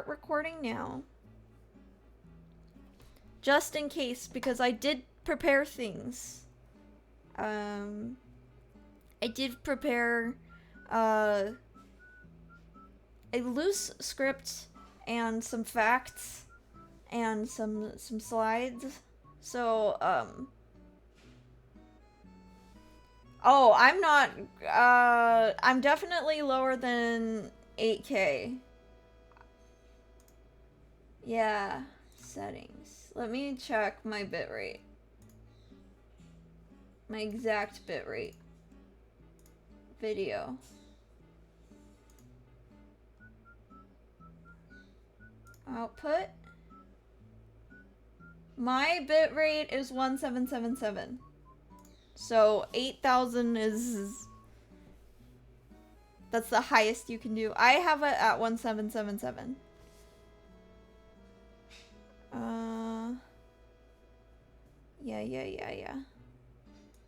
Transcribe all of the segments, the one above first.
recording now. Just in case, because I did prepare things. I did prepare a loose script and some facts and some slides. So, oh, I'm not, I'm definitely lower than 8K. Yeah, settings. Let me check my bitrate. My exact bitrate. Video. Output. My bitrate is 1777. So 8000 is... That's the highest you can do. I have it at 1777. Yeah.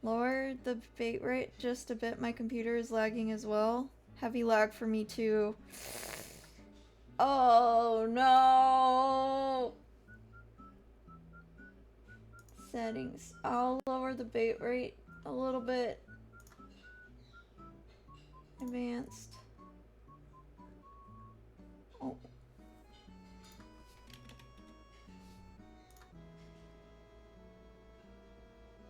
Lower the bitrate just a bit. My computer is lagging as well. Heavy lag for me too. Oh no! Settings. I'll lower the bitrate a little bit. Advanced. Oh.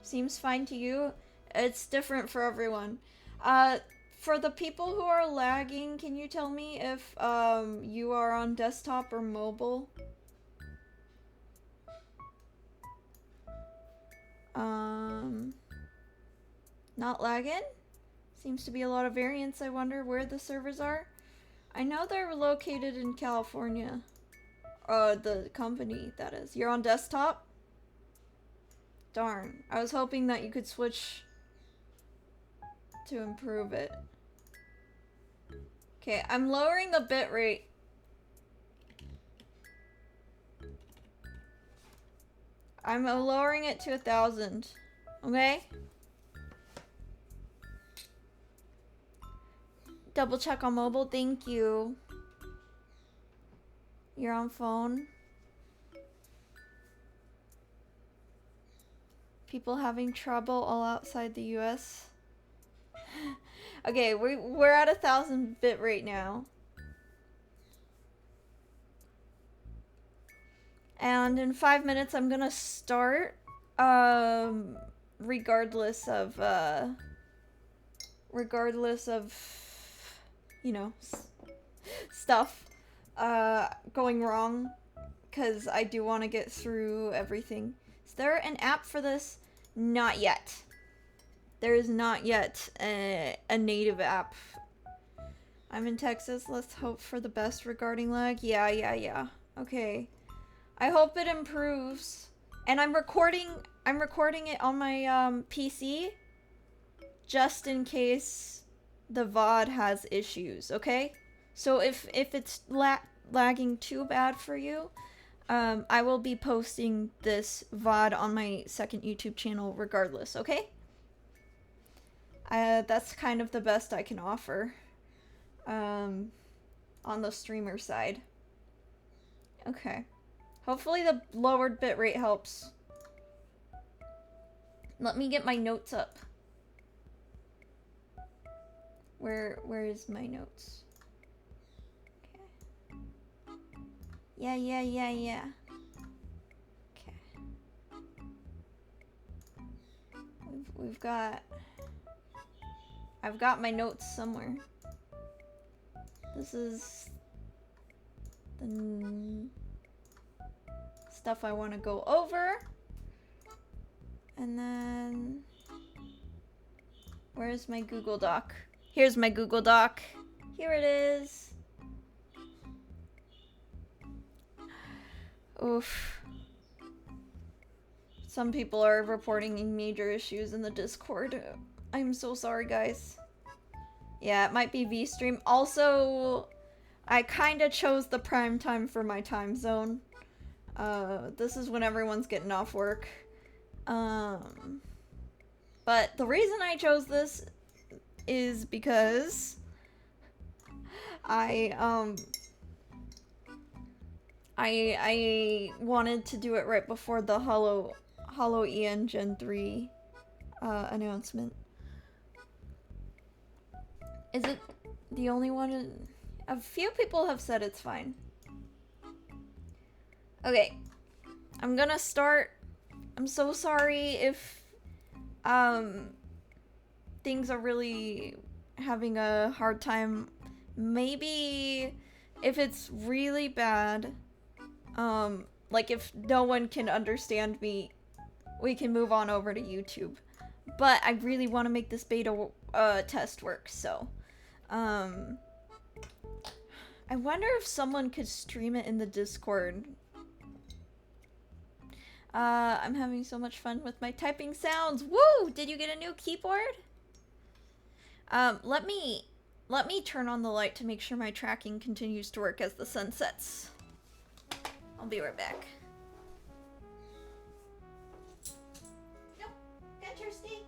Seems fine to you? It's different for everyone. For the people who are lagging, can you tell me if you are on desktop or mobile? Not lagging? Seems to be a lot of variance. I wonder where the servers are. I know they're located in California. The company, that is. You're on desktop? Darn. I was hoping that you could switch to improve it. Okay, I'm lowering the bitrate. I'm lowering it to 1000. Okay? Double check on mobile. Thank you. You're on phone. People having trouble all outside the US. Okay, we're at 1000 bit right now. And in 5 minutes I'm gonna start, regardless of, you know, stuff, going wrong, because I do want to get through everything. Is there an app for this? Not yet. There is not yet a native app. I'm in Texas. Let's hope for the best regarding lag. Yeah. Okay. I hope it improves. And I'm recording it on my PC just in case the VOD has issues, okay? So if it's lagging too bad for you, I will be posting this VOD on my second YouTube channel regardless, okay? That's kind of the best I can offer on the streamer side. Okay. Hopefully the lowered bitrate helps. Let me get my notes up. Where is my notes? Okay. Yeah. Okay. We've got... I've got my notes somewhere. This is the stuff I want to go over. And then... Where's my Google Doc? Here's my Google Doc. Here it is. Oof. Some people are reporting major issues in the Discord. I'm so sorry, guys. Yeah, it might be VStream. Also, I kind of chose the prime time for my time zone. This is when everyone's getting off work. But the reason I chose this is because I I wanted to do it right before the Hollow EN Gen 3 announcement. Is it the only one? A few people have said it's fine. Okay, I'm gonna start. I'm so sorry if things are really having a hard time. Maybe if it's really bad, like if no one can understand me, we can move on over to YouTube. But I really want to make this beta test work, so I wonder if someone could stream it in the Discord. I'm having so much fun with my typing sounds. Woo! Did you get a new keyboard? Let me turn on the light to make sure my tracking continues to work as the sun sets. I'll be right back. Nope, got your steak.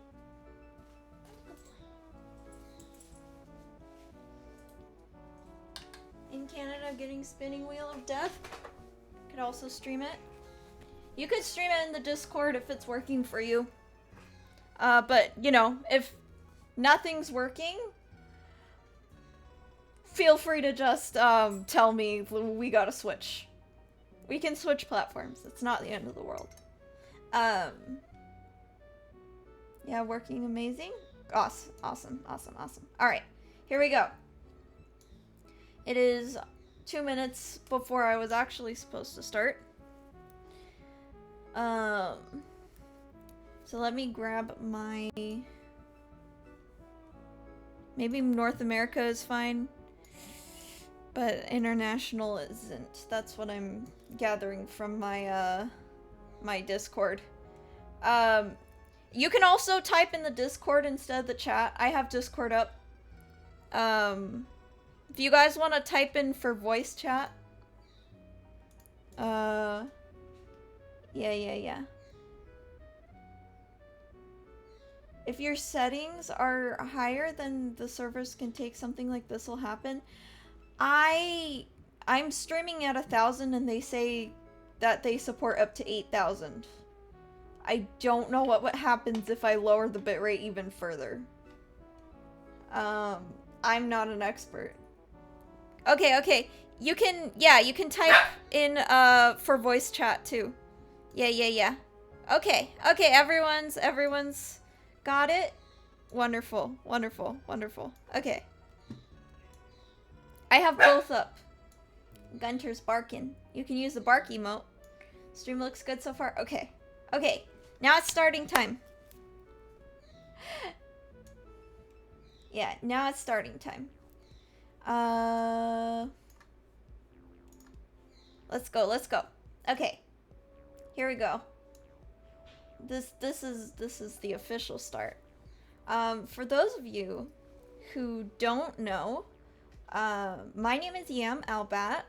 In Canada, getting Spinning Wheel of Death. Could also stream it. You could stream it in the Discord if it's working for you. But, you know, if nothing's working, feel free to just tell me we gotta switch. We can switch platforms. It's not the end of the world. Yeah, working amazing. Awesome. Alright, here we go. It is 2 minutes before I was actually supposed to start. So let me grab my... Maybe North America is fine, but international isn't. That's what I'm gathering from my, my Discord. You can also type in the Discord instead of the chat. I have Discord up. If you guys want to type in for voice chat. Yeah. If your settings are higher, then the servers can take something like this will happen. I'm streaming at 1,000 and they say that they support up to 8,000. I don't know what happens if I lower the bitrate even further. I'm not an expert. Okay. You can type in for voice chat too. Yeah. Okay, everyone's got it? Wonderful. Okay. I have both up. Gunter's barking. You can use the bark emote. Stream looks good so far. Okay. Now it's starting time. Yeah, now it's starting time. Let's go. Okay. Here we go. This is the official start. For those of you who don't know, my name is Yam Albat.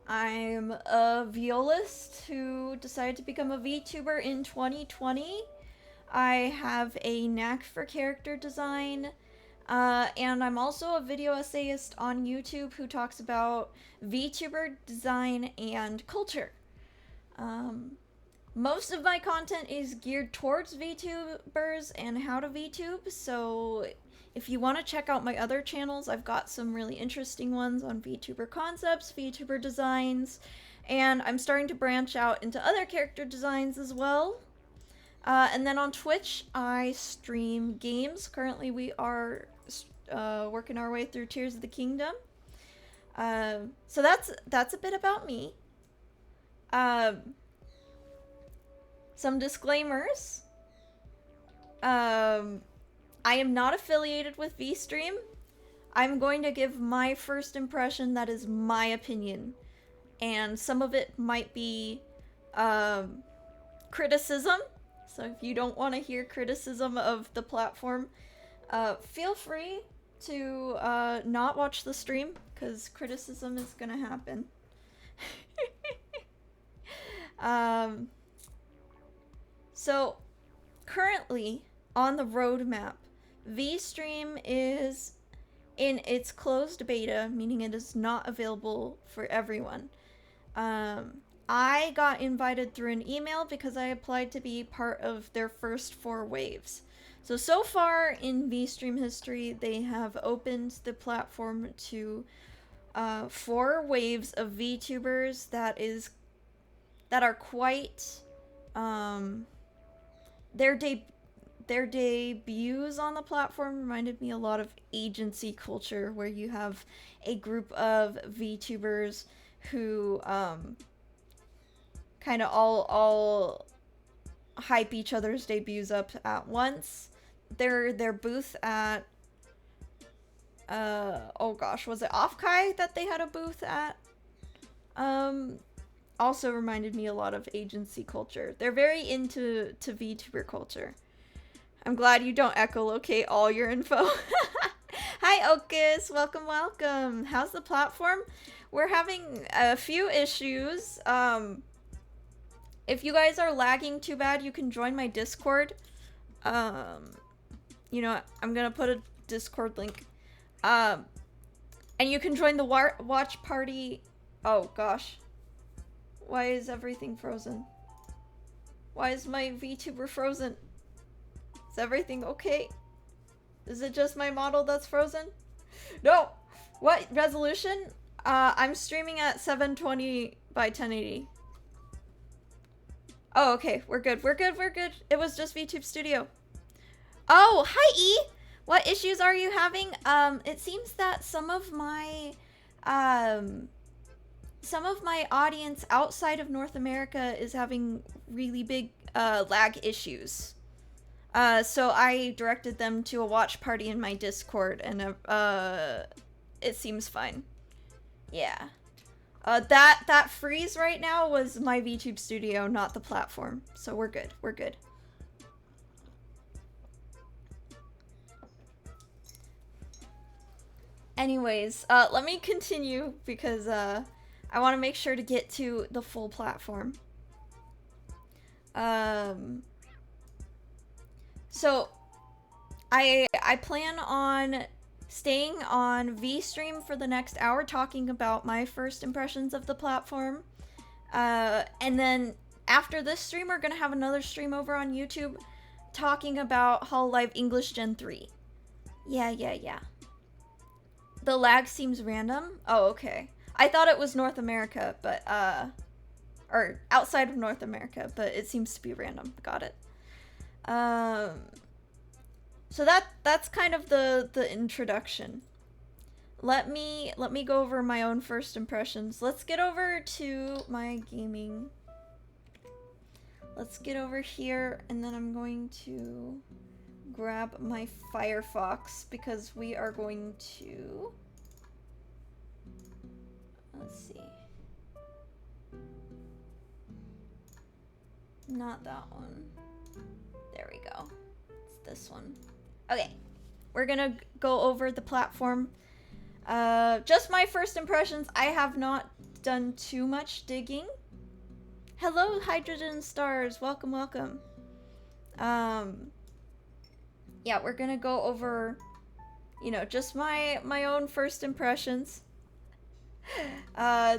I'm a violist who decided to become a VTuber in 2020. I have a knack for character design, and I'm also a video essayist on YouTube who talks about VTuber design and culture. Most of my content is geared towards VTubers and how to VTube, so if you want to check out my other channels, I've got some really interesting ones on VTuber concepts, VTuber designs, and I'm starting to branch out into other character designs as well. And then on Twitch, I stream games. Currently, we are working our way through Tears of the Kingdom. So that's a bit about me. Some disclaimers. I am not affiliated with VStream. I'm going to give my first impression that is my opinion. And some of it might be criticism. So if you don't want to hear criticism of the platform, feel free to not watch the stream, because criticism is gonna happen. So currently on the roadmap, VStream is in its closed beta, meaning it is not available for everyone. I got invited through an email because I applied to be part of their first 4 waves. So far in VStream history, they have opened the platform to 4 waves of VTubers that are quite their debuts on the platform reminded me a lot of agency culture, where you have a group of VTubers who kind of all hype each other's debuts up at once. Their booth at oh gosh, was it Offkai that they had a booth at? Also reminded me a lot of agency culture. They're very into VTuber culture. I'm glad you don't echolocate all your info. Hi Okus, welcome, welcome. How's the platform? We're having a few issues. If you guys are lagging too bad, you can join my Discord. You know, I'm gonna put a Discord link. And you can join the watch party. Oh gosh. Why is everything frozen? Why is my VTuber frozen? Is everything okay? Is it just my model that's frozen? No! What resolution? I'm streaming at 720 by 1080. Oh, okay. We're good. We're good. We're good. It was just VTube Studio. Oh, hi E! What issues are you having? It seems that some of my audience outside of North America is having really big lag issues. So I directed them to a watch party in my Discord, and it seems fine. Yeah. That freeze right now was my VTube Studio, not the platform. So we're good. We're good. Anyways, let me continue because I want to make sure to get to the full platform. So I plan on staying on VStream for the next hour, talking about my first impressions of the platform. And then after this stream, we're gonna have another stream over on YouTube talking about Hololive English Gen 3. Yeah. The lag seems random. Oh, okay. I thought it was North America, but or outside of North America, but it seems to be random. Got it. So that's kind of the introduction. Let me go over my own first impressions. Let's get over to my gaming. Let's get over here, and then I'm going to grab my Firefox because we are going to, let's see. Not that one. There we go. It's this one. Okay. We're gonna go over the platform. Just my first impressions. I have not done too much digging. Hello, Hydrogen Stars. Welcome, welcome. Yeah, we're gonna go over, you know, just my own first impressions.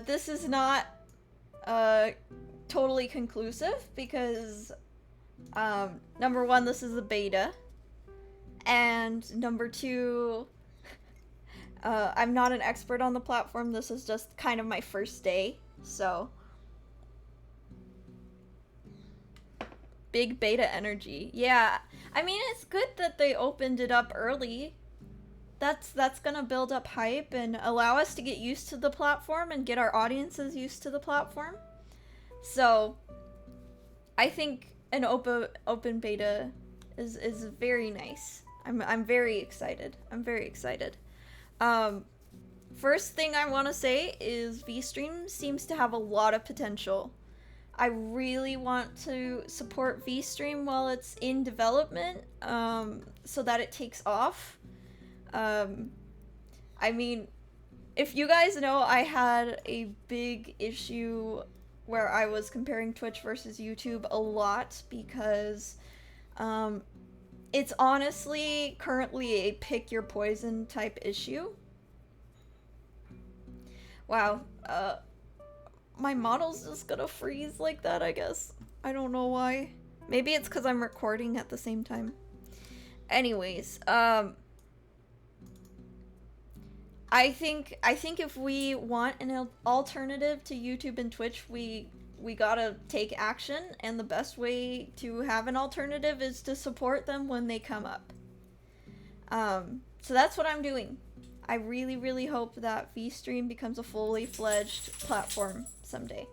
This is not totally conclusive because number one, this is a beta, and number two, I'm not an expert on the platform. This is just kind of my first day, so big beta energy. Yeah, I mean, it's good that they opened it up early. That's gonna build up hype and allow us to get used to the platform and get our audiences used to the platform. So I think an open beta is very nice. I'm very excited. I'm very excited. First thing I want to say is VStream seems to have a lot of potential. I really want to support VStream while it's in development, so that it takes off. I mean, if you guys know, I had a big issue where I was comparing Twitch versus YouTube a lot because it's honestly currently a pick your poison type issue. Wow, my model's just gonna freeze like that, I guess. I don't know why. Maybe it's because I'm recording at the same time. Anyways, I think if we want an alternative to YouTube and Twitch, we gotta take action, and the best way to have an alternative is to support them when they come up. So that's what I'm doing. I really, really hope that VStream becomes a fully fledged platform someday.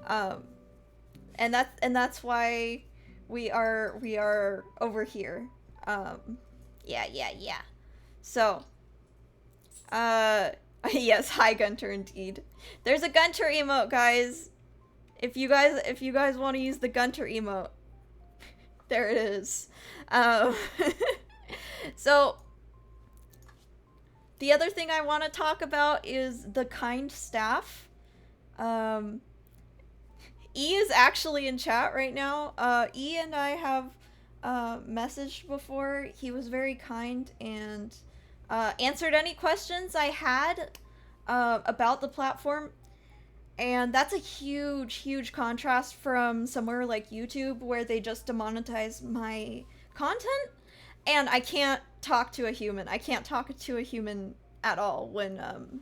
And that's why we are over here. Yeah. So, yes, hi Gunter indeed. There's a Gunter emote, guys. If you guys want to use the Gunter emote, there it is. So, the other thing I want to talk about is the kind staff. E is actually in chat right now. E and I have messaged before. He was very kind and answered any questions I had about the platform. And that's a huge contrast from somewhere like YouTube where they just demonetize my content. And I can't talk to a human. I can't talk to a human at all when on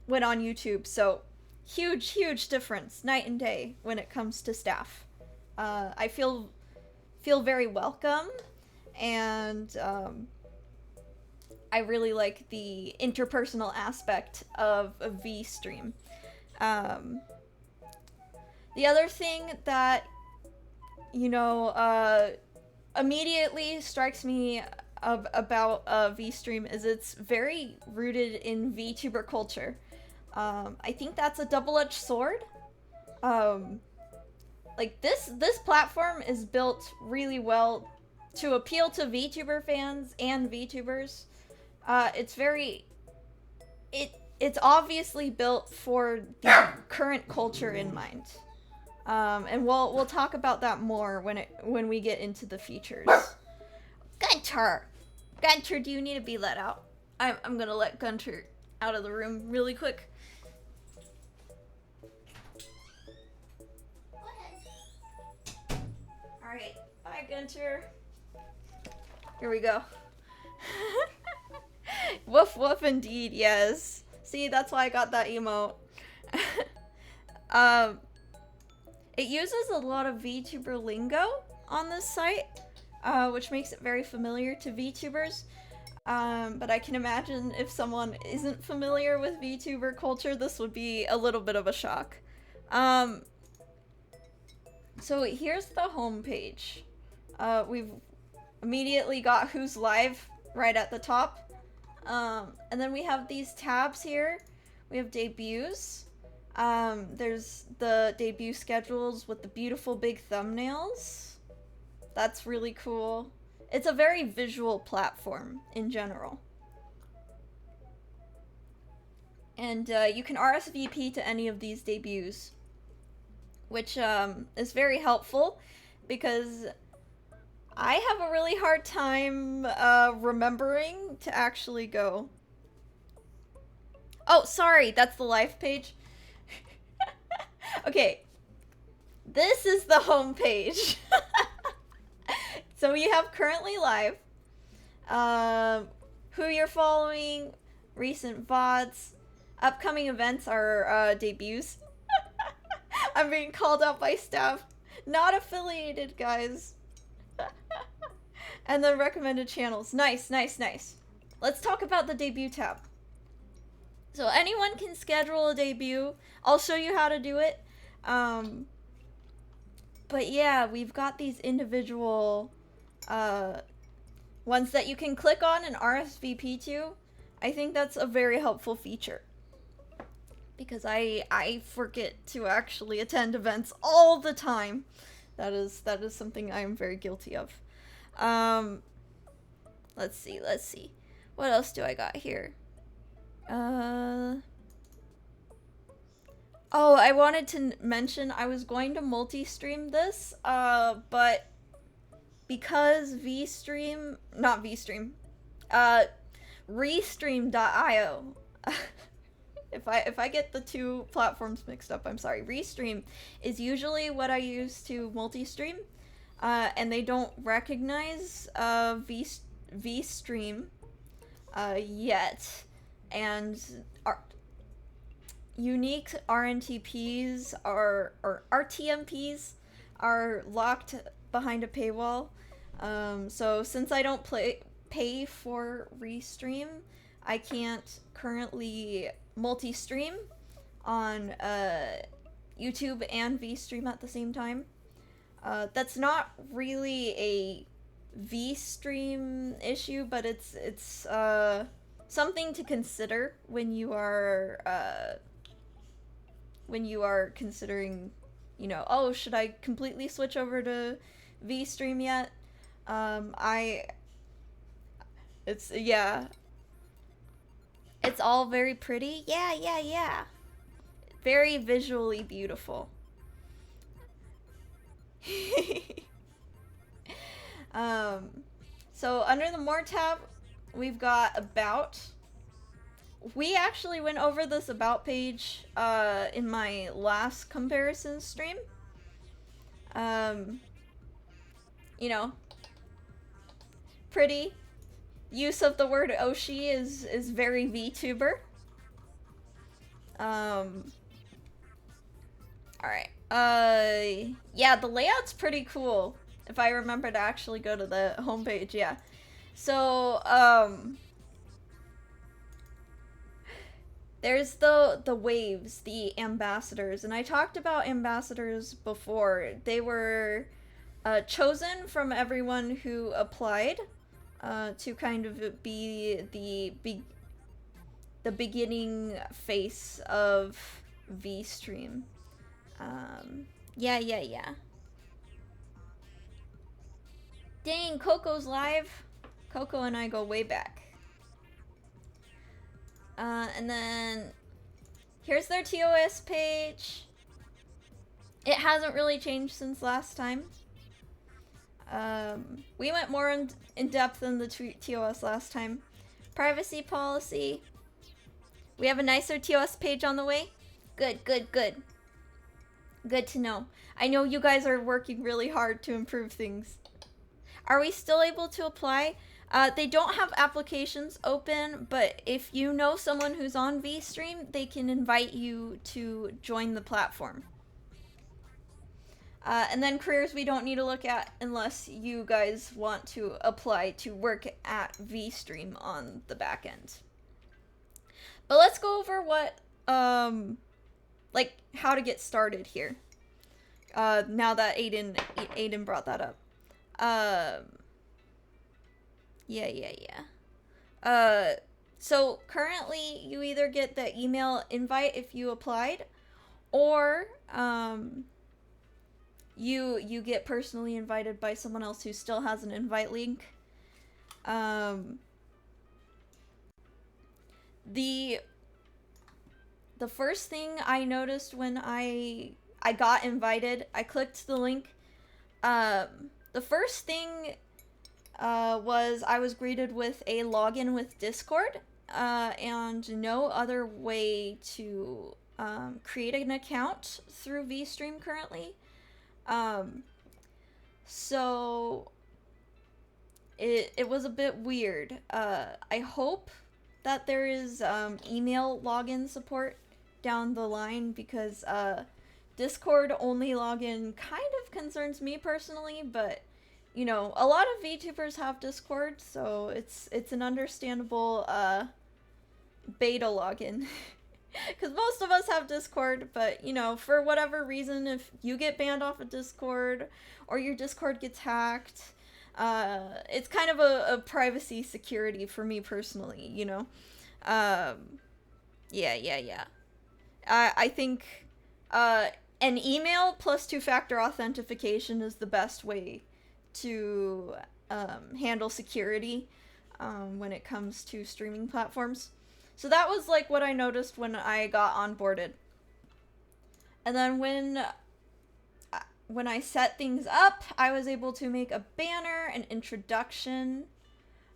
YouTube. So huge difference, night and day, when it comes to staff. I feel very welcome, and I really like the interpersonal aspect of VStream. The other thing that, you know, immediately strikes me about VStream is it's very rooted in VTuber culture. I think that's a double-edged sword. Like this platform is built really well to appeal to VTuber fans and VTubers. It's obviously built for the current culture in mind. And we'll talk about that more when we get into the features. Gunter, do you need to be let out? I'm gonna let Gunter out of the room really quick. Alright, bye Gunter. Here we go. Woof indeed, yes. See, that's why I got that emote. It uses a lot of VTuber lingo on this site, which makes it very familiar to VTubers. But I can imagine if someone isn't familiar with VTuber culture, this would be a little bit of a shock. So here's the homepage. We've immediately got who's live right at the top. And then we have these tabs here. We have debuts. There's the debut schedules with the beautiful big thumbnails. That's really cool. It's a very visual platform in general. And you can RSVP to any of these debuts, which is very helpful because I have a really hard time remembering to actually go. Oh, sorry, that's the live page. Okay, this is the home page. So we have currently live, who you're following, recent VODs, upcoming events are debuts. I'm being called out by staff. Not affiliated, guys. And then recommended channels. Nice. Let's talk about the debut tab. So anyone can schedule a debut. I'll show you how to do it. But yeah, we've got these individual ones that you can click on and RSVP to. I think that's a very helpful feature. Because I forget to actually attend events all the time. That is something I am very guilty of. Let's see. What else do I got here? Oh, I wanted to mention I was going to multi-stream this, but because Restream.io If I get the two platforms mixed up, I'm sorry. Restream is usually what I use to multi-stream, and they don't recognize VStream yet, and our unique RNTPs or RTMPs are locked behind a paywall. So since I don't pay for Restream, I can't currently multi-stream on YouTube and VStream at the same time. That's not really a VStream issue, but it's something to consider when you are considering, you know, oh, should I completely switch over to VStream yet? It's all very pretty. Yeah. Very visually beautiful. So under the More tab, we've got About. We actually went over this About page in my last comparison stream. You know, pretty. Use of the word Oshi is very VTuber. Alright. Yeah, the layout's pretty cool. If I remember to actually go to the homepage, yeah. So, there's the waves, the ambassadors, and I talked about ambassadors before. They were chosen from everyone who applied to kind of be the beginning face of VStream. Yeah. Dang, Coco's live. Coco and I go way back. And then here's their TOS page. It hasn't really changed since last time. We went more in depth in the TOS last time. Privacy policy. We have a nicer TOS page on the way. Good. Good to know. I know you guys are working really hard to improve things. Are we still able to apply? They don't have applications open, but if you know someone who's on VStream, they can invite you to join the platform. And then careers we don't need to look at unless you guys want to apply to work at VStream on the back end. But let's go over what, like, how to get started here. Now that Aiden brought that up. Yeah. So currently you either get the email invite if you applied, or, you get personally invited by someone else who still has an invite link. The first thing I noticed when I got invited, I clicked the link. The first thing was I was greeted with a login with Discord, and no other way to create an account through VStream currently. So it was a bit weird. I hope that there is email login support down the line, because Discord only login kind of concerns me personally, but you know, a lot of VTubers have Discord, so it's an understandable beta login. Because most of us have Discord, but, you know, for whatever reason, if you get banned off of Discord, or your Discord gets hacked, it's kind of a privacy security for me personally, you know? Yeah. I think an email plus two-factor authentication is the best way to handle security when it comes to streaming platforms. So that was like what I noticed when I got onboarded. And then when I set things up, I was able to make a banner, an introduction,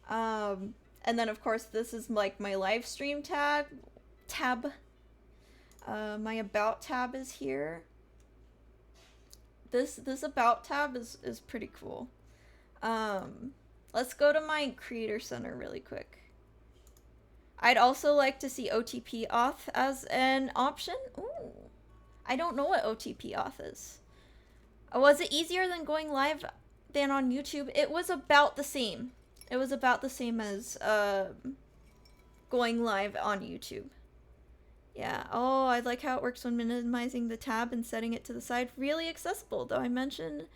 and then of course this is like my live stream tab. My about tab is here. This about tab is pretty cool. Let's go to my creator center really quick. I'd also like to see OTP auth as an option. Ooh, I don't know what OTP auth is. Was it easier than going live than on YouTube? It was about the same. It was about the same as going live on YouTube. Yeah. Oh, I like how it works when minimizing the tab and setting it to the side. Really accessible, though I mentioned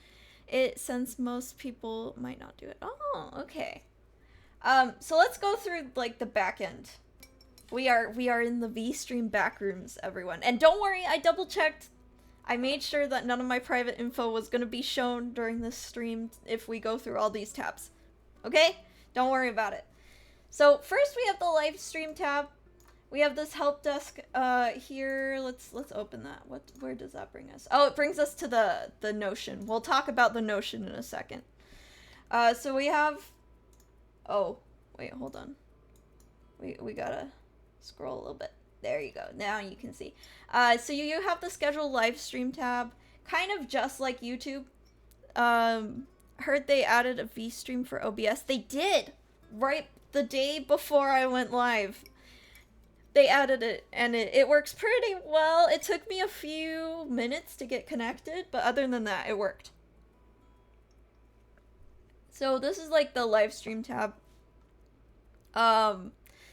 it since most people might not do it. Oh, okay. So let's go through like the back end. We are in the VStream backrooms, everyone. And don't worry, I double checked. I made sure that none of my private info was going to be shown during this stream if we go through all these tabs. Okay? Don't worry about it. So first we have the live stream tab. We have this help desk here. Let's open that. Where does that bring us? Oh, it brings us to the Notion. We'll talk about the Notion in a second. So we have, oh, wait, hold on. We gotta scroll a little bit. There you go. Now you can see. So you have the schedule live stream tab, kind of just like YouTube. Heard they added a VStream for OBS. They did, right the day before I went live. They added it, and it works pretty well. It took me a few minutes to get connected, but other than that, it worked. So this is like the live stream tab.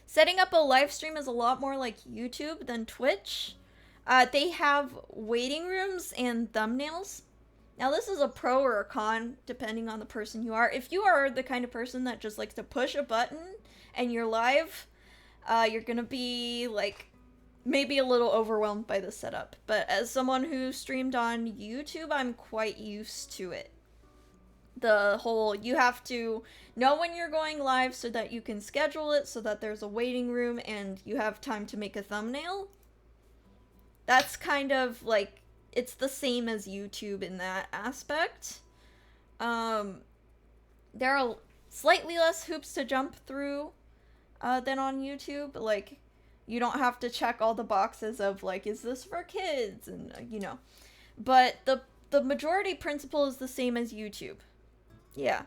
Setting up a live stream is a lot more like YouTube than Twitch. They have waiting rooms and thumbnails. Now this is a pro or a con, depending on the person you are. If you are the kind of person that just likes to push a button and you're live, you're gonna be like maybe a little overwhelmed by the setup. But as someone who streamed on YouTube, I'm quite used to it. The whole, you have to know when you're going live so that you can schedule it, so that there's a waiting room and you have time to make a thumbnail. That's kind of like, it's the same as YouTube in that aspect. There are slightly less hoops to jump through than on YouTube. Like, you don't have to check all the boxes of like, is this for kids? And you know, but the majority principle is the same as YouTube. Yeah.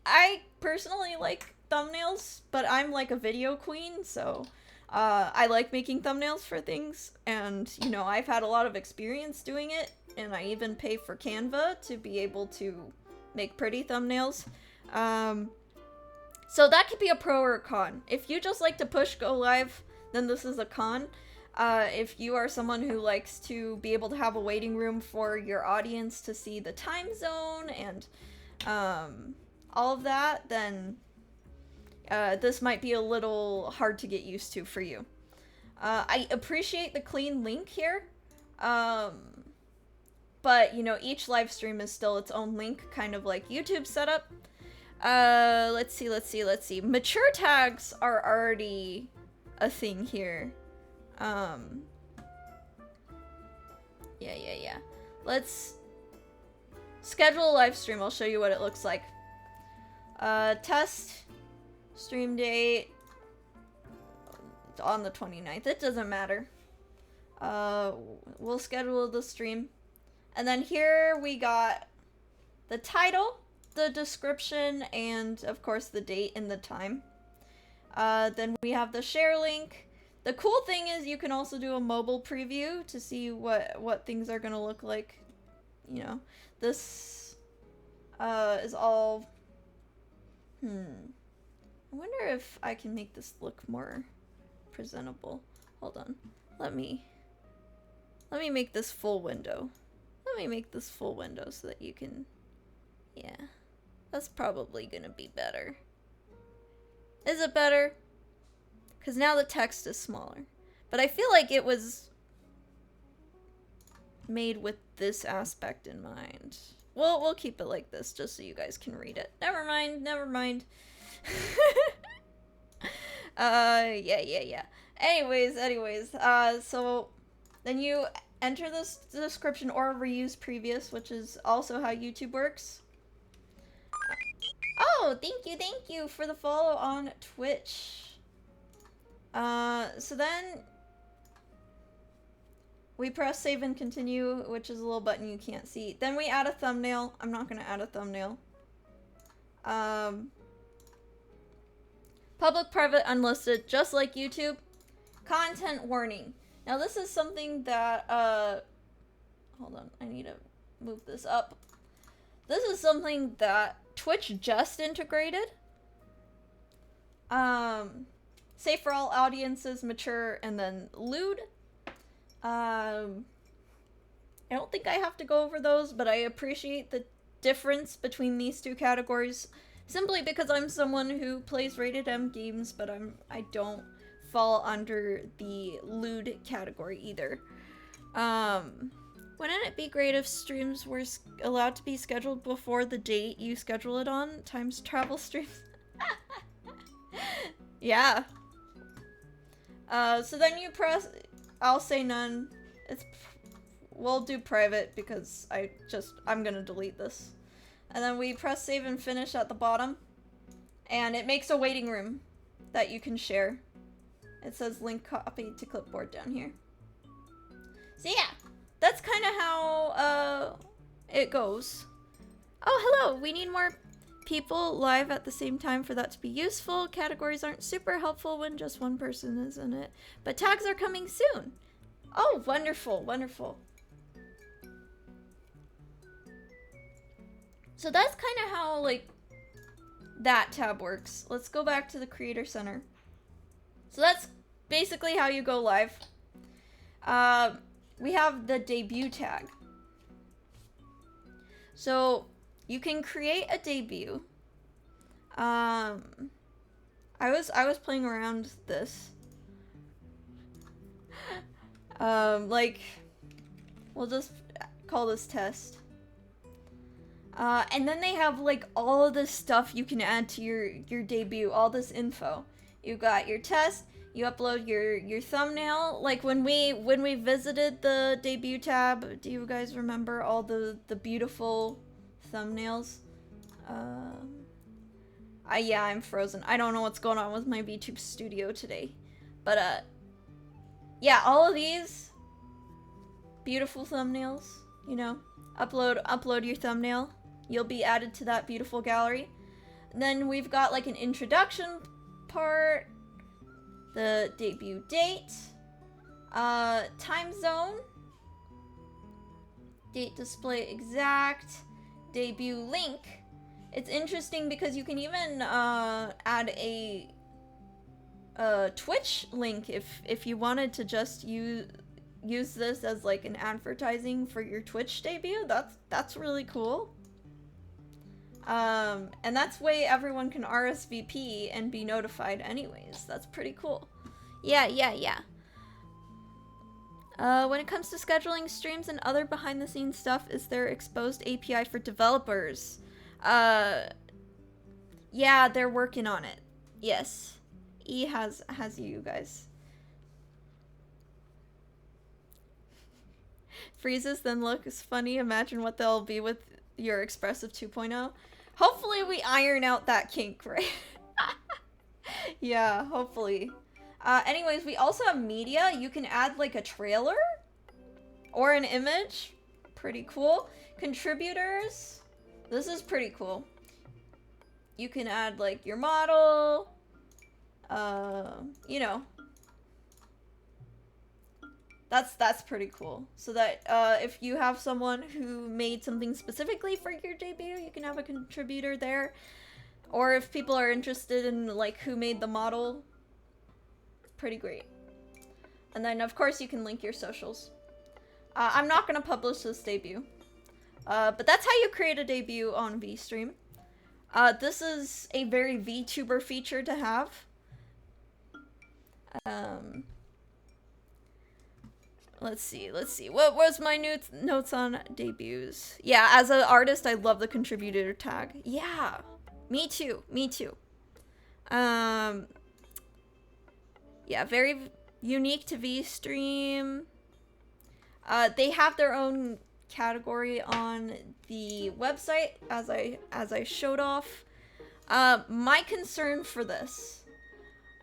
I personally like thumbnails, but I'm like a video queen, so I like making thumbnails for things, and you know, I've had a lot of experience doing it, and I even pay for Canva to be able to make pretty thumbnails. So that could be a pro or a con. If you just like to push go live, then this is a con. If you are someone who likes to be able to have a waiting room for your audience to see the time zone and all of that, then this might be a little hard to get used to for you. I appreciate the clean link here, but you know, each live stream is still its own link, kind of like YouTube setup. Let's see. Mature tags are already a thing here. Yeah. Let's schedule a live stream. I'll show you what it looks like. Test stream date on the 29th. It doesn't matter. We'll schedule the stream. And then here we got the title, the description, and of course the date and the time. Then we have the share link. The cool thing is you can also do a mobile preview to see what things are gonna look like. You know, this is all. I wonder if I can make this look more presentable. Hold on. Let me make this full window. Let me make this full window so that you can. Yeah, that's probably gonna be better. Is it better? Because now the text is smaller. But I feel like it was made with this aspect in mind. Well, we'll keep it like this just so you guys can read it. Never mind. Yeah. Anyways, so then you enter this description or reuse previous, which is also how YouTube works. Oh, thank you for the follow on Twitch. So then we press save and continue, which is a little button you can't see. Then we add a thumbnail. I'm not gonna add a thumbnail. Public, private, unlisted, just like YouTube. Content warning. Now this is something that, hold on, I need to move this up. This is something that Twitch just integrated. Safe for all audiences, mature, and then lewd. I don't think I have to go over those, but I appreciate the difference between these two categories simply because I'm someone who plays rated M games, but I don't fall under the lewd category either. Wouldn't it be great if streams were allowed to be scheduled before the date you schedule it on? Times travel streams. Yeah. So then you press, I'll say none. We'll do private because I'm gonna delete this. And then we press save and finish at the bottom. And it makes a waiting room that you can share. It says link copied to clipboard down here. So yeah, that's kind of how it goes. Oh, hello! We need more people live at the same time for that to be useful. Categories aren't super helpful when just one person is in it. But tags are coming soon! Oh, wonderful, wonderful. So that's kind of how, like, that tab works. Let's go back to the Creator Center. So that's basically how you go live. We have the debut tag. So you can create a debut. I was playing around this. Like, we'll just call this test. And then they have like all of this stuff you can add to your debut, all this info. You got your test, you upload your thumbnail. Like when we visited the debut tab, do you guys remember all the beautiful thumbnails? Yeah, I'm frozen. I don't know what's going on with my VTube studio today. But yeah, all of these beautiful thumbnails, you know, upload your thumbnail. You'll be added to that beautiful gallery. And then we've got like an introduction part, the debut date, time zone, date display exact, debut link. It's interesting because you can even add a Twitch link if you wanted to just use this as like an advertising for your Twitch debut. That's really cool. And that's way everyone can RSVP and be notified anyways. That's pretty cool. Yeah. When it comes to scheduling streams and other behind the scenes stuff, is there exposed API for developers? Yeah, they're working on it. Yes. E has you guys. Freezes, then looks funny. Imagine what they'll be with your Expressive 2.0. Hopefully we iron out that kink, right? Yeah, hopefully. Anyways, we also have media. You can add like a trailer or an image. Pretty cool. Contributors. This is pretty cool. You can add like your model. You know. That's pretty cool. So that if you have someone who made something specifically for your debut, you can have a contributor there. Or if people are interested in like who made the model, pretty great. And then of course you can link your socials. I'm not gonna publish this debut, but that's how you create a debut on VStream. This is a very VTuber feature to have. Let's see. What was my notes on debuts? Yeah, as an artist, I love the contributor tag. Yeah, me too. Yeah, very unique to VStream. They have their own category on the website, as I showed off. My concern for this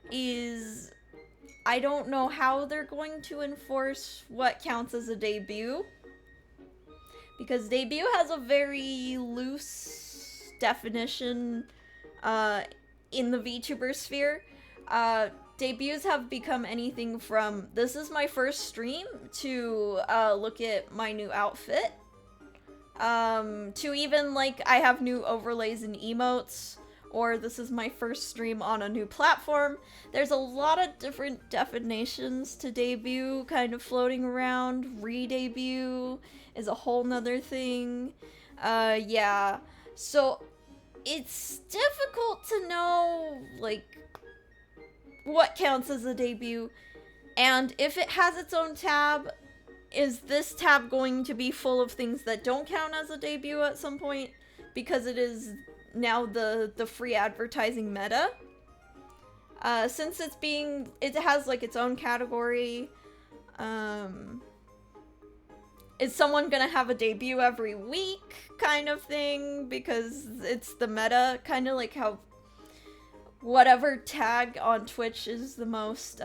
is I don't know how they're going to enforce what counts as a debut. Because debut has a very loose definition in the VTuber sphere. Debuts have become anything from this is my first stream to look at my new outfit. To even like I have new overlays and emotes, or this is my first stream on a new platform. There's a lot of different definitions to debut kind of floating around. Re-debut is a whole nother thing. Yeah. So it's difficult to know like what counts as a debut, and if it has its own tab, is this tab going to be full of things that don't count as a debut at some point because it is now the free advertising meta? Since it has like its own category, is someone gonna have a debut every week kind of thing because it's the meta, kind of like how whatever tag on Twitch is the most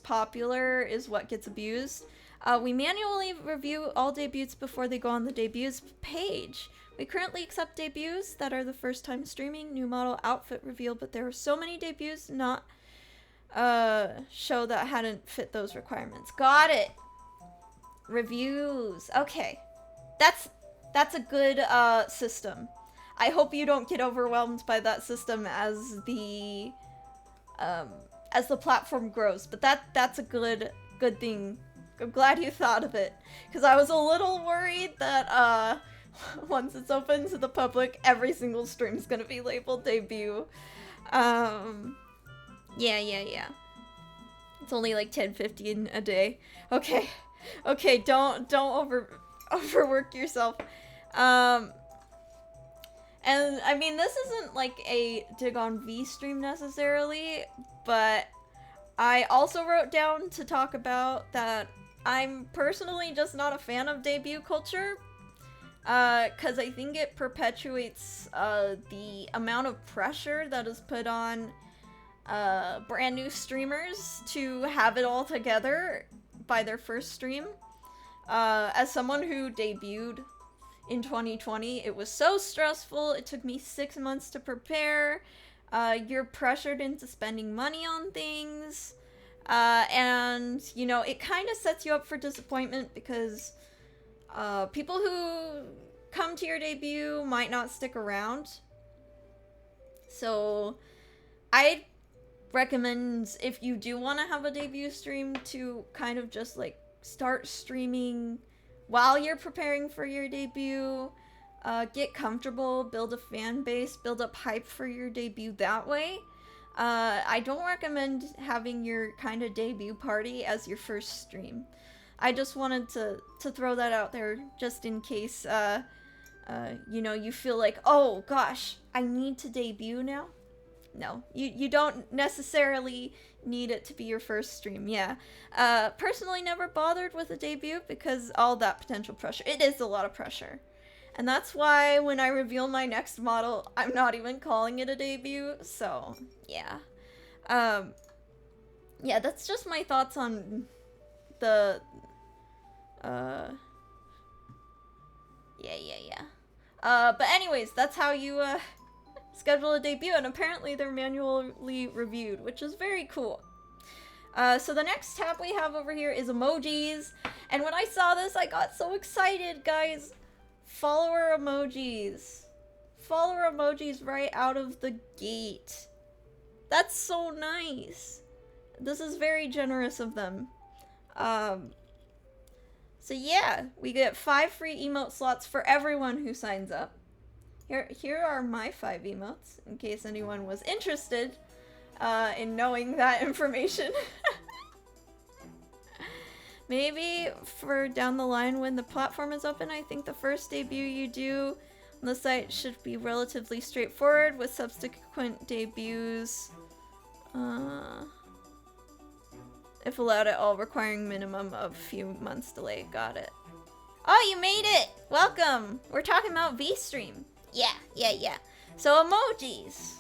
popular is what gets abused. We manually review all debuts before they go on the debuts page. We currently accept debuts that are the first time streaming, new model, outfit reveal, but there are so many debuts not show that hadn't fit those requirements. Got it. Reviews. Okay. That's a good system. I hope you don't get overwhelmed by that system as the platform grows, but that's a good thing. I'm glad you thought of it, because I was a little worried that once it's open to the public, every single stream is gonna be labeled debut. Yeah. It's only like 10-15 a day. Okay, don't overwork yourself. And I mean, this isn't like a dig on VStream necessarily, but I also wrote down to talk about that I'm personally just not a fan of debut culture, because I think it perpetuates the amount of pressure that is put on brand new streamers to have it all together by their first stream. As someone who debuted in 2020, it was so stressful. It took me 6 months to prepare. You're pressured into spending money on things. And, you know, it kind of sets you up for disappointment because people who come to your debut might not stick around. So I recommend, if you do want to have a debut stream, to kind of just like start streaming while you're preparing for your debut. Get comfortable, build a fan base, build up hype for your debut that way. I don't recommend having your kind of debut party as your first stream. I just wanted to throw that out there just in case, you know, you feel like, oh gosh, I need to debut now. No, you don't necessarily need it to be your first stream, yeah. Personally never bothered with a debut because all that potential pressure. It is a lot of pressure. And that's why when I reveal my next model, I'm not even calling it a debut, so yeah. Yeah, that's just my thoughts on the, yeah. But anyways, that's how you, schedule a debut, and apparently they're manually reviewed, which is very cool. So the next tab we have over here is emojis, and when I saw this, I got so excited, guys. Follower emojis. Follower emojis right out of the gate. That's so nice. This is very generous of them. So yeah, we get 5 free emote slots for everyone who signs up. Here are my 5 emotes, in case anyone was interested in knowing that information. Maybe for down the line when the platform is open, I think the first debut you do on the site should be relatively straightforward, with subsequent debuts, if allowed at all, requiring minimum of few months delay. Got it. Oh, you made it! Welcome! We're talking about VStream. Yeah. So emojis.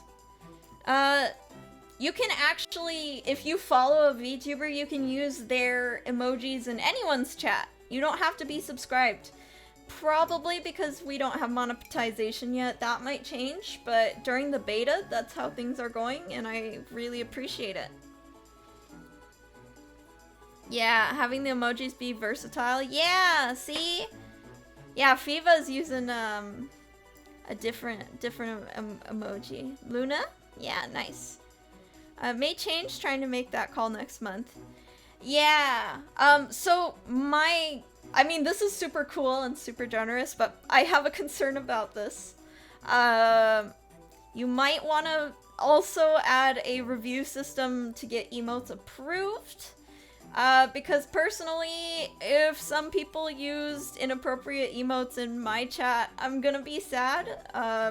You can actually, if you follow a VTuber, you can use their emojis in anyone's chat. You don't have to be subscribed. Probably because we don't have monetization yet, that might change, but during the beta, that's how things are going, and I really appreciate it. Yeah, having the emojis be versatile. Yeah, see? Yeah, Fiva's using a different emoji. Luna? Yeah, nice. May change, trying to make that call next month. Yeah, so I mean, this is super cool and super generous, but I have a concern about this. You might want to also add a review system to get emotes approved. Because personally, if some people used inappropriate emotes in my chat, I'm gonna be sad,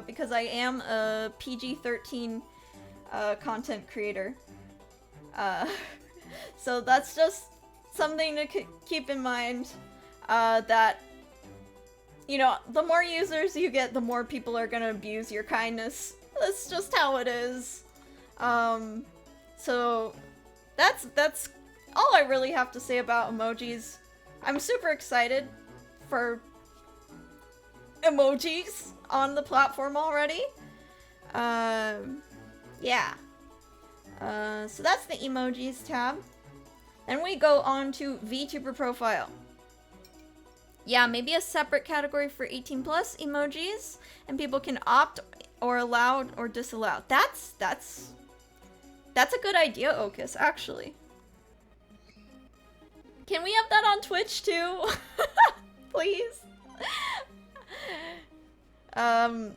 because I am a PG-13 content creator. So that's just something to keep in mind, that, you know, the more users you get, the more people are gonna abuse your kindness. That's just how it is. So that's all I really have to say about emojis. I'm super excited for emojis on the platform already. Yeah. So that's the emojis tab. Then we go on to VTuber profile. Yeah, maybe a separate category for 18 plus emojis, and people can opt or allow or disallow. That's a good idea, Okus, actually. Can we have that on Twitch too? Please. But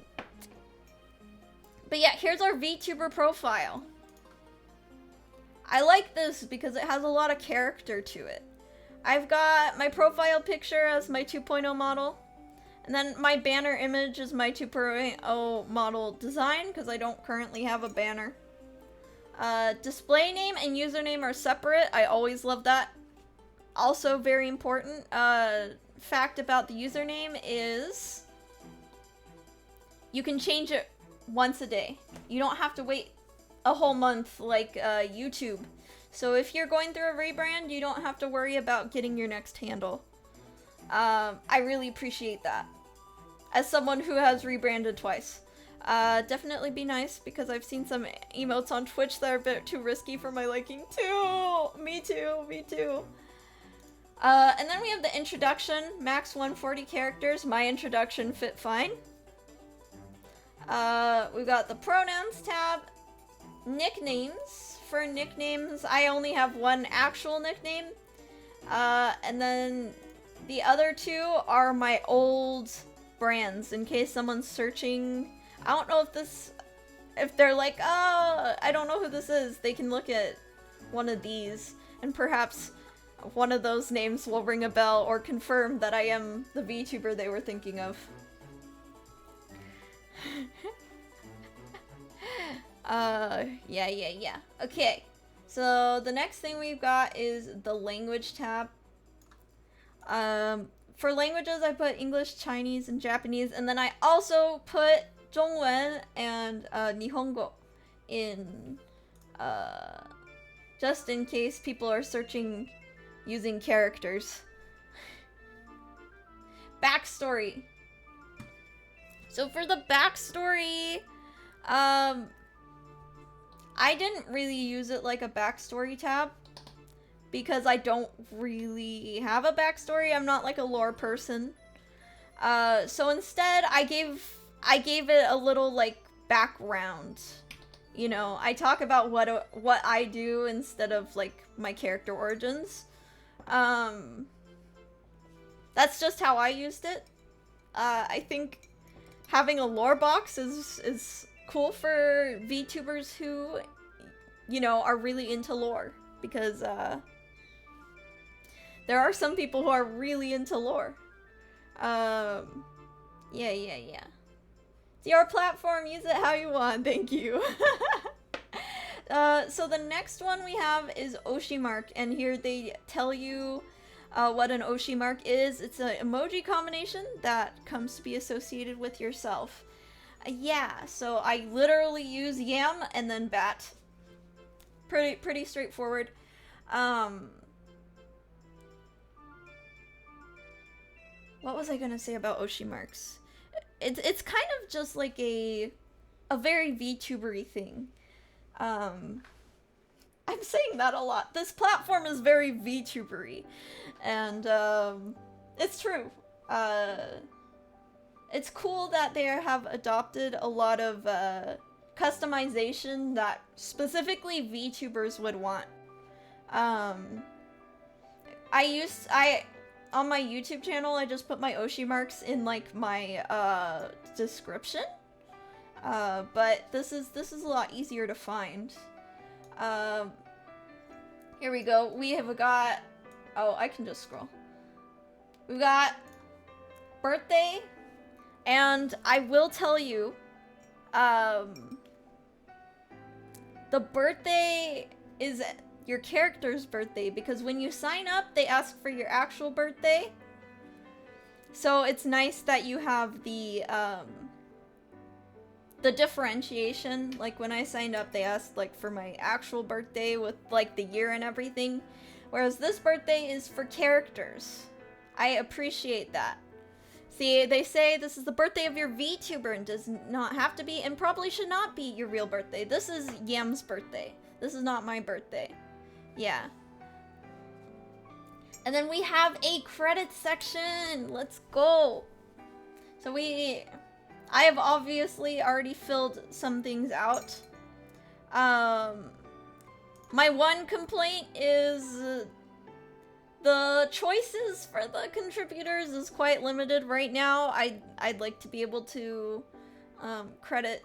yeah, here's our VTuber profile. I like this because it has a lot of character to it. I've got my profile picture as my 2.0 model. And then my banner image is my 2.0 model design because I don't currently have a banner. Display name and username are separate. I always love that. Also very important fact about the username is you can change it once a day. You don't have to wait a whole month like YouTube. So if you're going through a rebrand, you don't have to worry about getting your next handle. I really appreciate that. As someone who has rebranded twice. Definitely be nice, because I've seen some emotes on Twitch that are a bit too risky for my liking too. Me too, me too. And then we have the introduction, max 140 characters. My introduction fit fine. We've got the pronouns tab, nicknames. For nicknames, I only have one actual nickname. And then the other two are my old brands, in case someone's searching. I don't know if they're like, oh, I don't know who this is, they can look at one of these, and perhaps one of those names will ring a bell or confirm that I am the VTuber they were thinking of. Yeah. Okay, so the next thing we've got is the language tab. For languages, I put English, Chinese, and Japanese, and then I also put 中文 and 日本語 in, just in case people are searching using characters. Backstory. So for the backstory, I didn't really use it like a backstory tab, because I don't really have a backstory. I'm not like a lore person. So instead, I gave it a little like background. You know, I talk about what I do instead of like my character origins. That's just how I used it. I think having a lore box is cool for VTubers who, you know, are really into lore, because there are some people who are really into lore. Yeah. It's your platform, use it how you want, thank you. So the next one we have is Oshimark, and here they tell you what an Oshimark is. It's an emoji combination that comes to be associated with yourself. Yeah, so I literally use yam and then bat. Pretty straightforward. What was I gonna say about Oshi marks? It's kind of just like a very VTubery thing. I'm saying that a lot. This platform is very VTubery, and it's true. It's cool that they have adopted a lot of customization that specifically VTubers would want. On my YouTube channel, I just put my Oshi marks in like my description. But this is a lot easier to find. Here we go. We have got, oh, I can just scroll. We've got birthday, and I will tell you, the birthday is your character's birthday, because when you sign up, they ask for your actual birthday. So it's nice that you have the differentiation. Like when I signed up, they asked like for my actual birthday with like the year and everything, whereas this birthday is for characters. I appreciate that. See, they say this is the birthday of your VTuber and does not have to be and probably should not be your real birthday. This is Yam's birthday. This is not my birthday. Yeah. And then we have a credits section. Let's go. So I have obviously already filled some things out. My one complaint is the choices for the contributors is quite limited right now. I'd like to be able to credit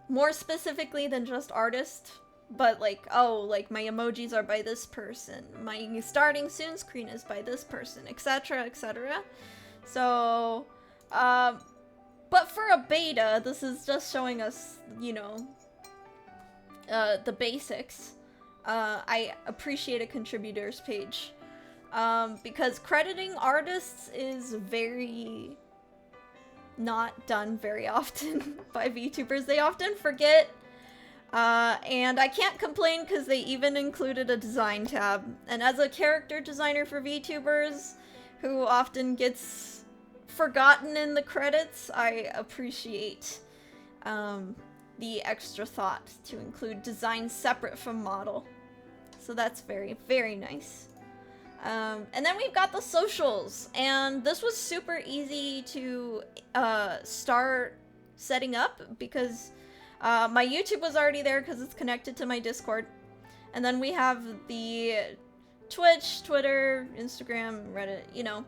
more specifically than just artist, but like, oh, like my emojis are by this person, my starting soon screen is by this person, etc, etc. So, but for a beta, this is just showing us, you know, the basics. I appreciate a contributors page, because crediting artists is very not done very often by VTubers. They often forget, and I can't complain because they even included a design tab. And as a character designer for VTubers, who often gets forgotten in the credits, I appreciate the extra thought to include design separate from model. So that's very, very nice. And then we've got the socials, and this was super easy to start setting up because my YouTube was already there because it's connected to my Discord. And then we have the Twitch, Twitter, Instagram, Reddit, you know.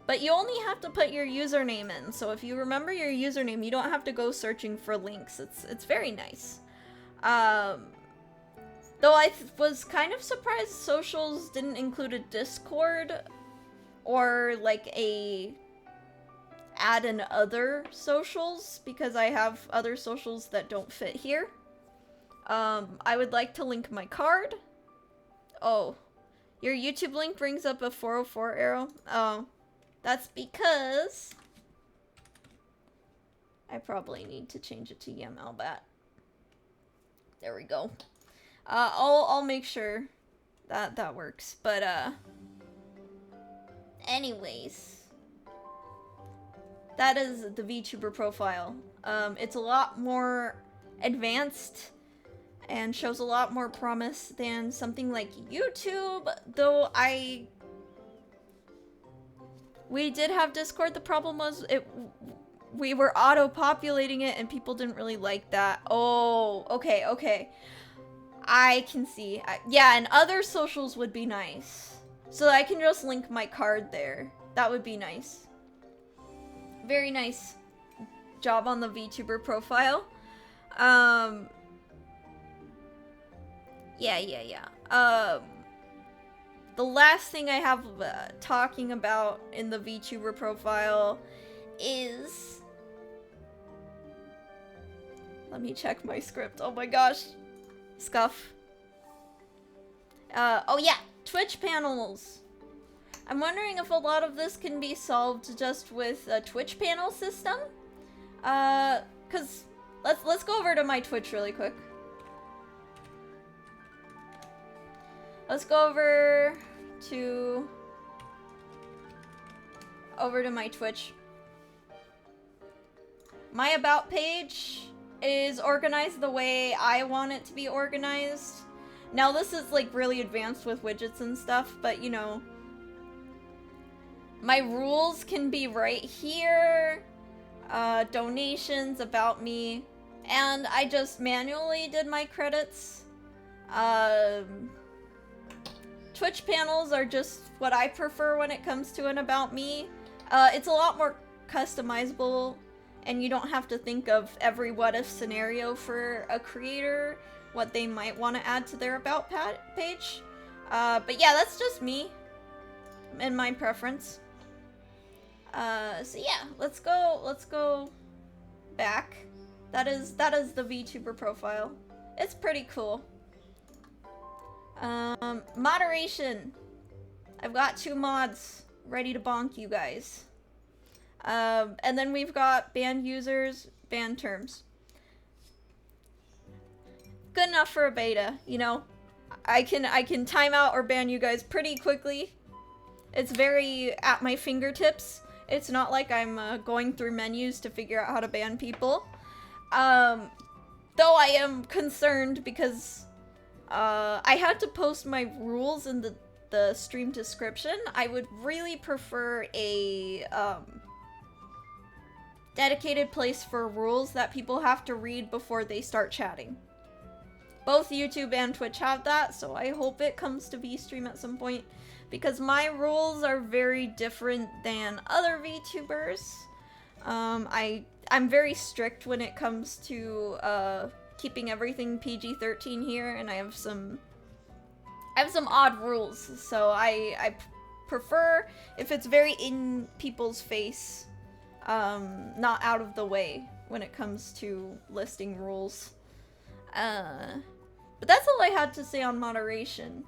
But you only have to put your username in, so if you remember your username, you don't have to go searching for links. It's very nice. Though I was kind of surprised socials didn't include a Discord or like add in other socials, because I have other socials that don't fit here. I would like to link my card. Oh, your YouTube link brings up a 404 arrow. Oh, that's because I probably need to change it to YamLbat. There we go. I'll make sure that works, but anyways, that is the VTuber profile. It's a lot more advanced and shows a lot more promise than something like YouTube, though we did have Discord. The problem was we were auto-populating it and people didn't really like that. Oh, okay. I can see. Yeah, and other socials would be nice. So I can just link my card there. That would be nice. Very nice job on the VTuber profile. Yeah. The last thing I have talking about in the VTuber profile is... Let me check my script. Oh my gosh. Scuff. Oh yeah, Twitch panels. I'm wondering if a lot of this can be solved just with a Twitch panel system. Cause let's go over to my Twitch really quick. Let's go over to my Twitch. My about page is organized the way I want it to be organized. Now this is like really advanced with widgets and stuff, but you know, my rules can be right here. Donations, about me, and I just manually did my credits. Twitch panels are just what I prefer when it comes to an about me. It's a lot more customizable, and you don't have to think of every what-if scenario for a creator, what they might want to add to their about page. But yeah, that's just me and my preference. So yeah, let's go back. That is the VTuber profile. It's pretty cool. Moderation. I've got 2 mods ready to bonk you guys. And then we've got banned users, banned terms. Good enough for a beta, you know. I can time out or ban you guys pretty quickly. It's very at my fingertips. It's not like I'm going through menus to figure out how to ban people. Though I am concerned because I had to post my rules in the stream description. I would really prefer a dedicated place for rules that people have to read before they start chatting. Both YouTube and Twitch have that, so I hope it comes to VStream at some point, because my rules are very different than other VTubers. I'm very strict when it comes to keeping everything PG-13 here, and I have some odd rules, so I prefer if it's very in people's face, not out of the way when it comes to listing rules. But that's all I had to say on moderation.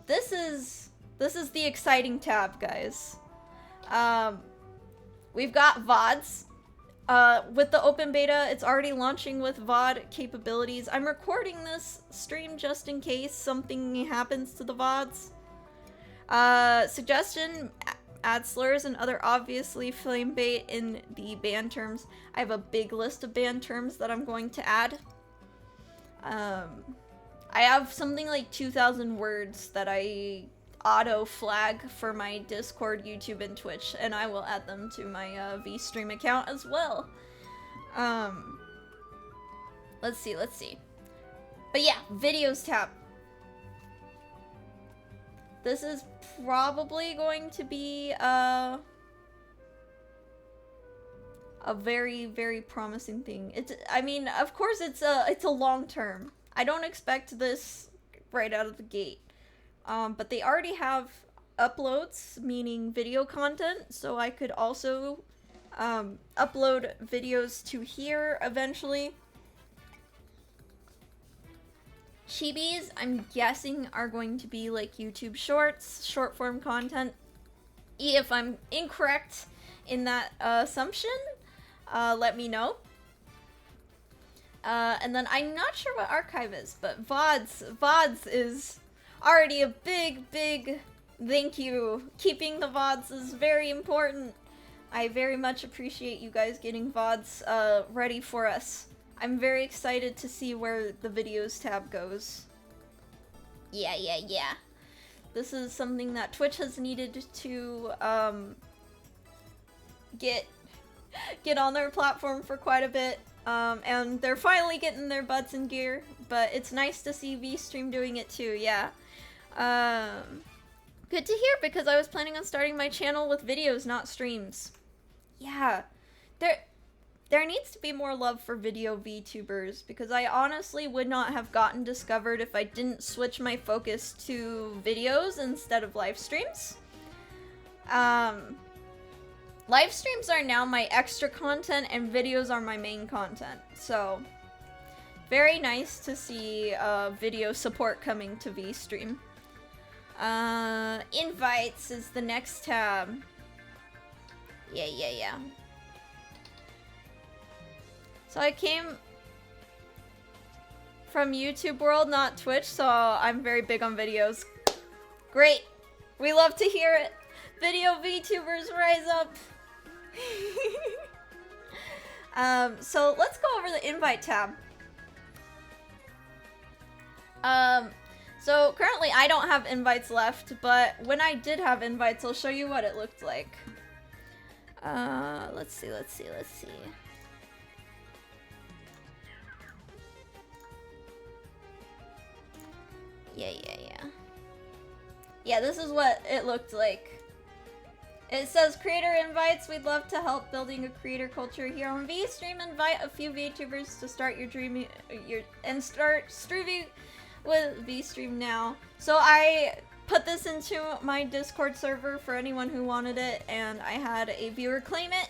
This is the exciting tab, guys. We've got VODs. With the open beta, it's already launching with VOD capabilities. I'm recording this stream just in case something happens to the VODs. Suggestion, add slurs and other obviously flame bait in the ban terms. I have a big list of ban terms that I'm going to add. I have something like 2,000 words that I auto flag for my Discord, YouTube, and Twitch, and I will add them to my VStream account as well. Let's see. But yeah, videos tab. This is probably going to be a very, very promising thing. I mean, of course it's a long term. I don't expect this right out of the gate. But they already have uploads, meaning video content, so I could also upload videos to here eventually. Chibis, I'm guessing, are going to be like YouTube shorts, short form content. If I'm incorrect in that assumption, let me know. And then I'm not sure what archive is, but VODs is already a big thank you. Keeping the VODs is very important. I very much appreciate you guys getting VODs ready for us. I'm very excited to see where the videos tab goes. Yeah. This is something that Twitch has needed to get on their platform for quite a bit. And they're finally getting their butts in gear, but it's nice to see VStream doing it too, yeah. Good to hear, because I was planning on starting my channel with videos, not streams. Yeah, there needs to be more love for video VTubers, because I honestly would not have gotten discovered if I didn't switch my focus to videos instead of live streams. Live streams are now my extra content, and videos are my main content, so very nice to see video support coming to VStream. Invites is the next tab. Yeah. From YouTube world, not Twitch, so I'm very big on videos. Great. We love to hear it. Video VTubers rise up. So let's go over the invite tab. So currently I don't have invites left, but when I did have invites, I'll show you what it looked like. Let's see. Yeah, this is what it looked like. It says creator invites. We'd love to help building a creator culture here on VStream. Invite a few VTubers to start start streaming with VStream now. So I put this into my Discord server for anyone who wanted it, and I had a viewer claim it.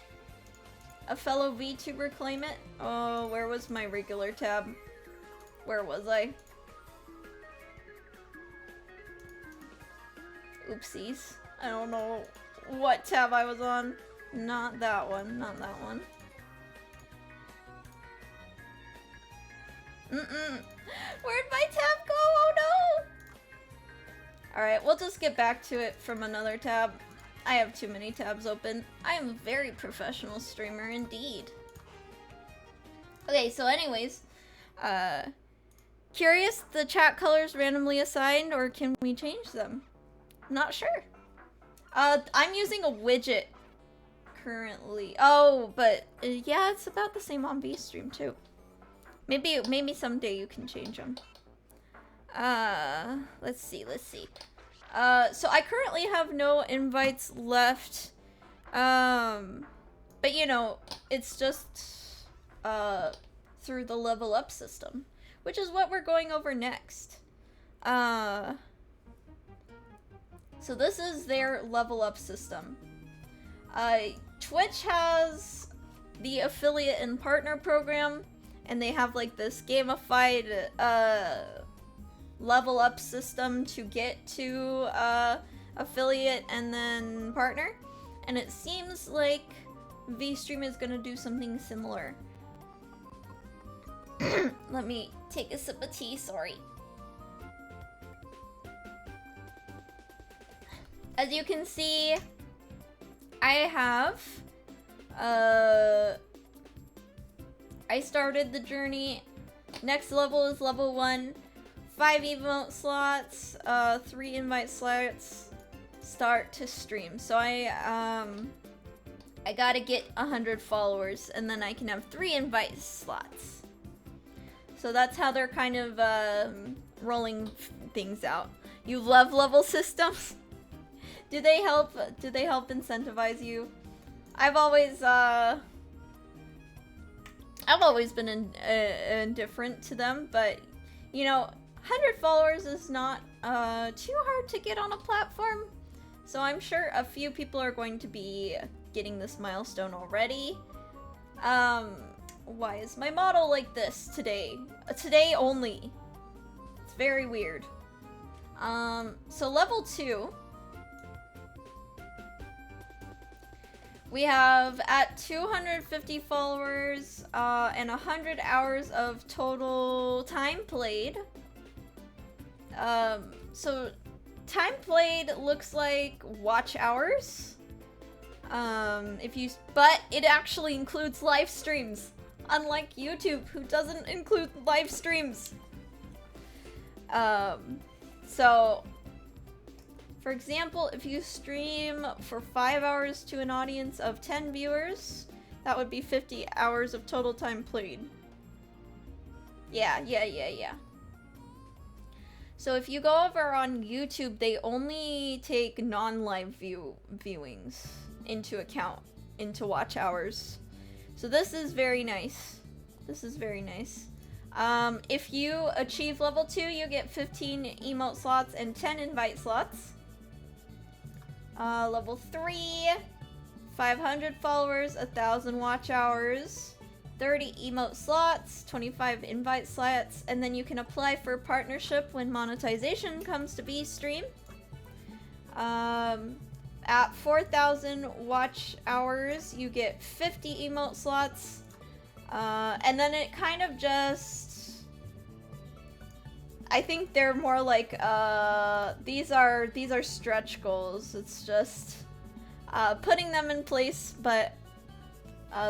A fellow VTuber claim it. Oh, where was my regular tab? Where was I? Oopsies. I don't know what tab I was on. Not that one. Not that one. Where'd my tab go? Oh no! Alright, we'll just get back to it from another tab. I have too many tabs open. I am a very professional streamer indeed. Okay, so anyways, curious, the chat colors randomly assigned, or can we change them? Not sure. I'm using a widget currently. Oh, but yeah, it's about the same on VStream too. Maybe someday you can change them. Let's see. So I currently have no invites left. But you know, it's just through the level up system, which is what we're going over next. So this is their level up system. Twitch has the affiliate and partner program, and they have like this gamified level up system to get to affiliate and then partner. And it seems like VStream is gonna do something similar. Let me take a sip of tea, sorry. As you can see, I have, I started the journey. Next level is level 1. 5 emote slots, 3 invite slots, start to stream. So I gotta get 100 followers, and then I can have 3 invite slots. So that's how they're kind of, rolling things out. You love level systems? Do they help incentivize you? I've always been indifferent to them, but you know, 100 followers is not too hard to get on a platform. So I'm sure a few people are going to be getting this milestone already. Why is my model like this today? Today only. It's very weird. So level 2. We have at 250 followers and 100 hours of total time played. So time played looks like watch hours. But it actually includes live streams, unlike YouTube, who doesn't include live streams. So for example, if you stream for 5 hours to an audience of 10 viewers, that would be 50 hours of total time played. Yeah. So if you go over on YouTube, they only take non-live viewings into account, into watch hours. So this is very nice. If you achieve level 2, you get 15 emote slots and 10 invite slots. Level 3, 500 followers, 1,000 watch hours, 30 emote slots, 25 invite slots, and then you can apply for a partnership when monetization comes to VStream. At 4,000 watch hours, you get 50 emote slots, and then it kind of just I think they're more like, these are stretch goals. It's just, putting them in place, but,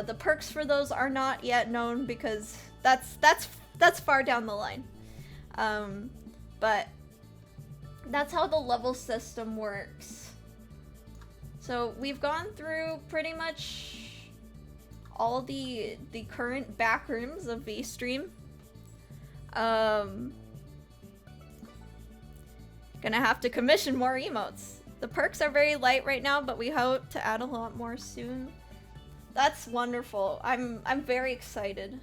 the perks for those are not yet known because that's far down the line. But that's how the level system works. So we've gone through pretty much all the current backrooms of VStream. Gonna have to commission more emotes. The perks are very light right now, but we hope to add a lot more soon. That's wonderful. I'm very excited.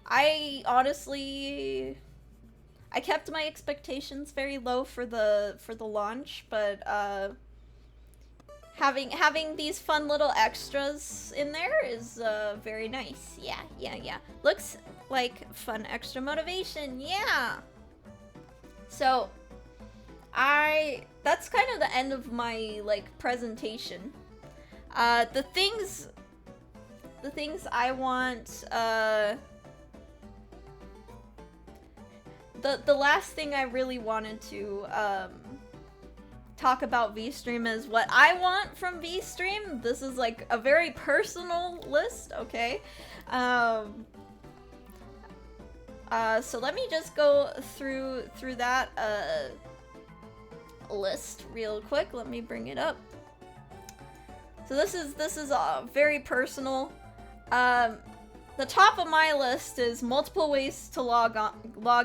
I honestly, I kept my expectations very low for the launch, but having these fun little extras in there is very nice. Yeah. Looks like fun extra motivation. Yeah. So that's kind of the end of my like presentation. The things I want, the last thing I really wanted to talk about VStream is what I want from VStream. This is like a very personal list, okay? So let me just go through that list real quick. Let me bring it up. So this is very personal. The top of my list is multiple ways to log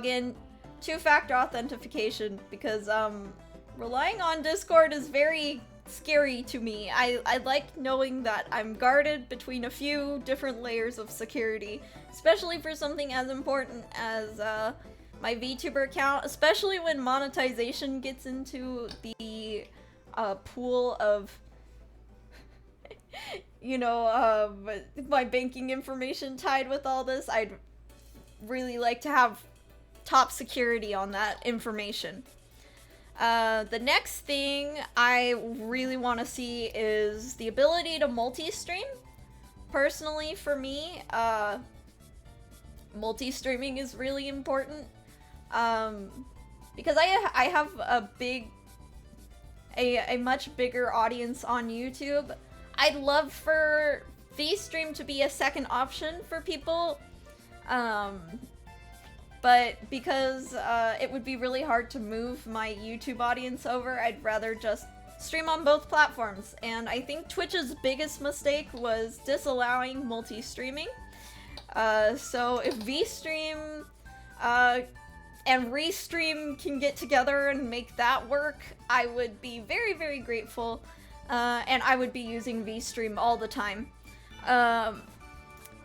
in, two-factor authentication, because relying on Discord is very scary to me. I like knowing that I'm guarded between a few different layers of security, especially for something as important as my VTuber account, especially when monetization gets into the pool of you know, my banking information tied with all this. I'd really like to have top security on that information. The next thing I really want to see is the ability to multi-stream. Personally, for me, multi-streaming is really important. Because I have a much bigger audience on YouTube. I'd love for VStream to be a second option for people, but because it would be really hard to move my YouTube audience over, I'd rather just stream on both platforms. And I think Twitch's biggest mistake was disallowing multi-streaming. So if VStream and Restream can get together and make that work, I would be very, very grateful. And I would be using VStream all the time.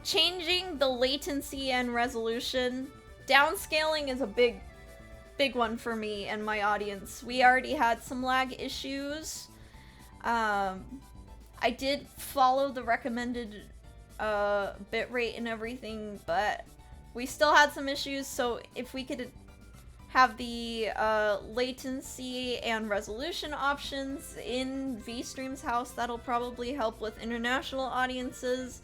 Changing the latency and resolution. Downscaling is a big one for me and my audience. We already had some lag issues. I did follow the recommended bitrate and everything, but we still had some issues, so if we could have the latency and resolution options in VStream's house, that'll probably help with international audiences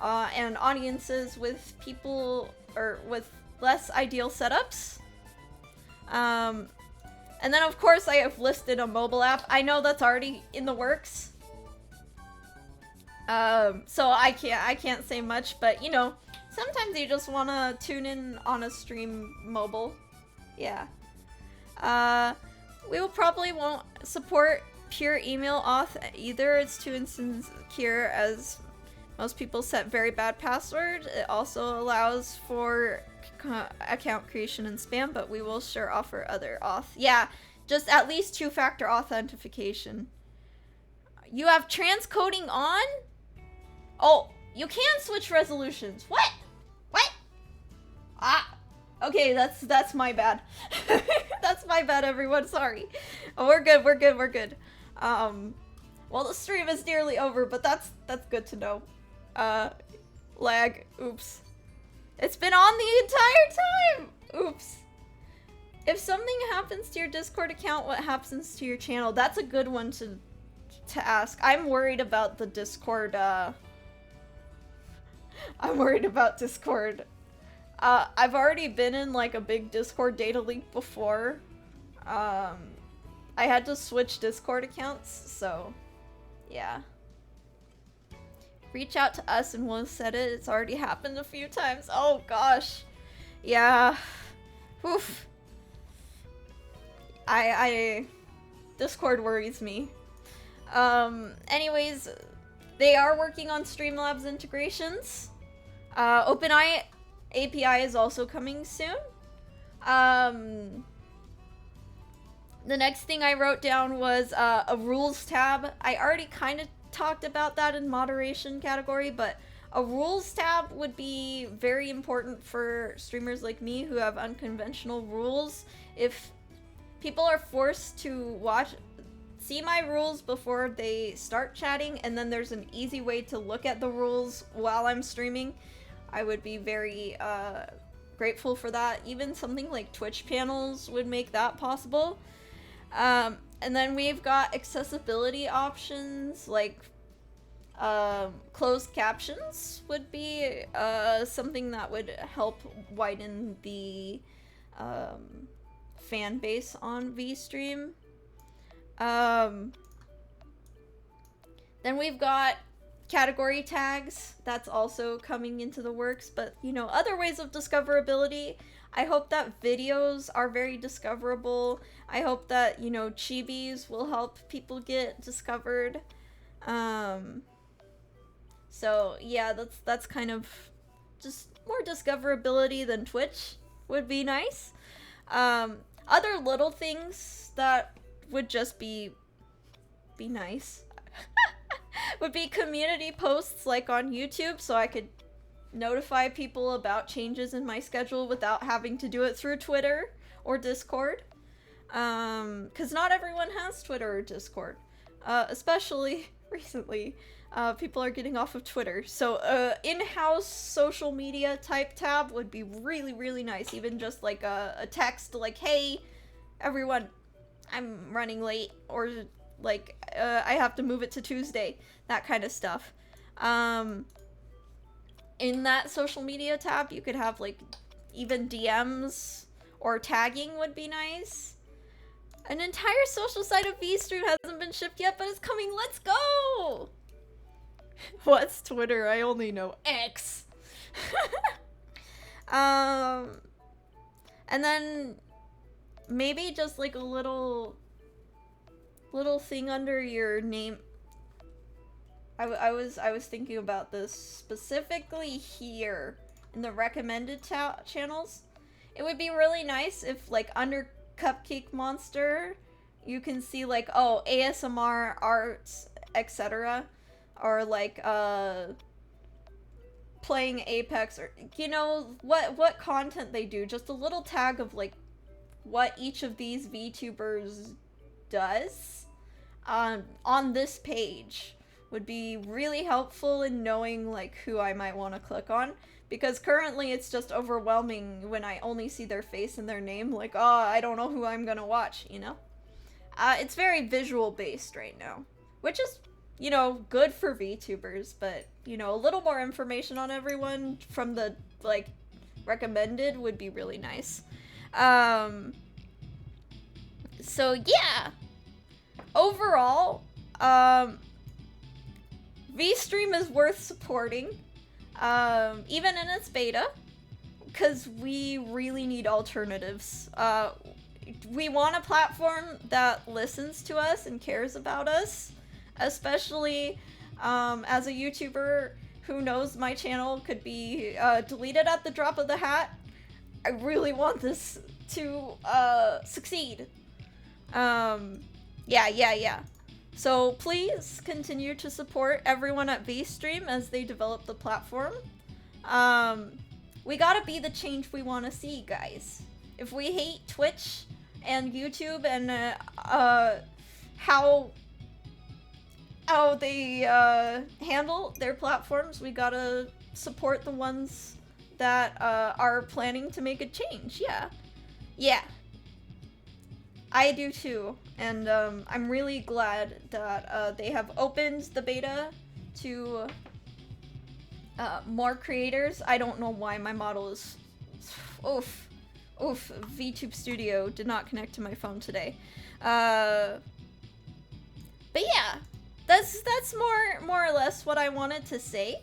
and audiences with people or with less ideal setups. And then of course I have listed a mobile app. I know that's already in the works. So I can't say much, but you know, sometimes you just wanna tune in on a stream mobile. Yeah. We will probably won't support pure email auth either. It's too insecure as most people set very bad passwords. It also allows for account creation and spam, but we will sure offer other auth. Yeah, just at least two-factor authentication. You have transcoding on? Oh, you can switch resolutions. What? What? Ah. Okay, that's my bad. That's my bad, everyone. Sorry. Oh, we're good. Well, the stream is nearly over, but that's good to know. Lag. Oops. It's been on the entire time. Oops. If something happens to your Discord account, what happens to your channel? That's a good one to ask. I'm worried about the Discord. I'm worried about Discord. I've already been in like a big Discord data leak before. I had to switch Discord accounts, so yeah. Reach out to us and we'll set it. It's already happened a few times. Oh gosh. Yeah. Oof. Discord worries me. Anyways, they are working on Streamlabs integrations. OpenAI API is also coming soon. The next thing I wrote down was a rules tab. I already kind of talked about that in moderation category, but a rules tab would be very important for streamers like me who have unconventional rules. If people are forced to see my rules before they start chatting, and then there's an easy way to look at the rules while I'm streaming, I would be very grateful for that. Even something like Twitch panels would make that possible. And then we've got accessibility options, like closed captions would be something that would help widen the fan base on VStream. Then we've got category tags. That's also coming into the works, but you know, other ways of discoverability. I hope that videos are very discoverable. I hope that, you know, chibis will help people get discovered. So yeah, that's kind of just more discoverability than Twitch would be nice. Other little things that would just be nice would be community posts like on YouTube, so I could notify people about changes in my schedule without having to do it through Twitter or Discord. Because not everyone has Twitter or Discord. Especially recently, people are getting off of Twitter. So in-house social media type tab would be really, really nice. Even just like a text like, hey, everyone, I'm running late, or like, I have to move it to Tuesday, that kind of stuff. In that social media tab, you could have like even DMs or tagging would be nice. An entire social site of VStream hasn't been shipped yet, but it's coming. Let's go! What's Twitter? I only know X. And then maybe just like a little thing under your name. I was thinking about this specifically here in the recommended channels. It would be really nice if, like, under Cupcake Monster, you can see like, oh, ASMR, arts, etc., or like playing Apex, or you know what content they do. Just a little tag of like what each of these VTubers does on this page would be really helpful in knowing like who I might want to click on, because currently it's just overwhelming when I only see their face and their name, like, oh, I don't know who I'm gonna watch, you know? It's very visual based right now, which is, you know, good for VTubers, but, you know, a little more information on everyone from the, like, recommended would be really nice. So yeah, overall, VStream is worth supporting, even in its beta, because we really need alternatives. We want a platform that listens to us and cares about us, especially as a YouTuber who knows my channel could be deleted at the drop of the hat. I really want this to succeed. Yeah. So please continue to support everyone at VStream as they develop the platform. We gotta be the change we want to see, guys. If we hate Twitch and YouTube and how they handle their platforms, we gotta support the ones that are planning to make a change. Yeah. I do too, and I'm really glad that they have opened the beta to more creators. I don't know why my model is Oof. Oof. VTube Studio did not connect to my phone today. But yeah, that's more or less what I wanted to say.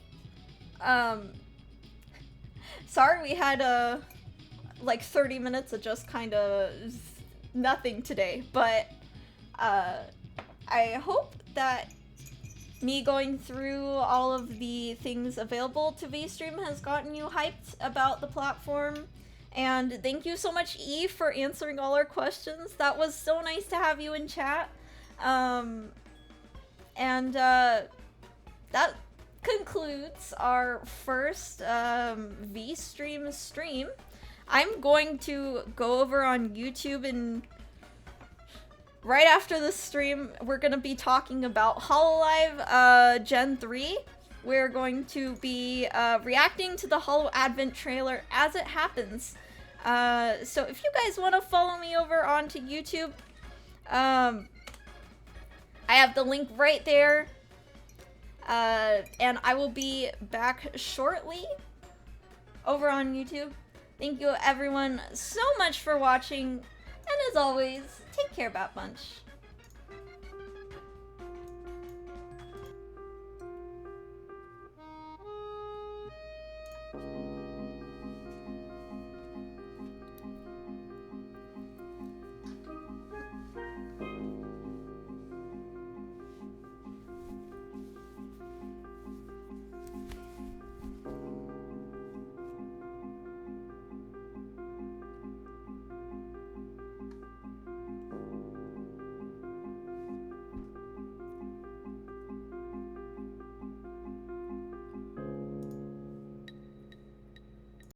Sorry we had like 30 minutes of just kind of nothing today, but I hope that me going through all of the things available to VStream has gotten you hyped about the platform. And thank you so much, Eve, for answering all our questions. That was so nice to have you in chat. That concludes our first VStream stream. I'm going to go over on YouTube, and right after this stream, we're going to be talking about HoloLive Gen 3. We're going to be reacting to the Holo Advent trailer as it happens. So if you guys want to follow me over onto YouTube, I have the link right there. And I will be back shortly over on YouTube. Thank you everyone so much for watching, and as always, take care, Bat Bunch.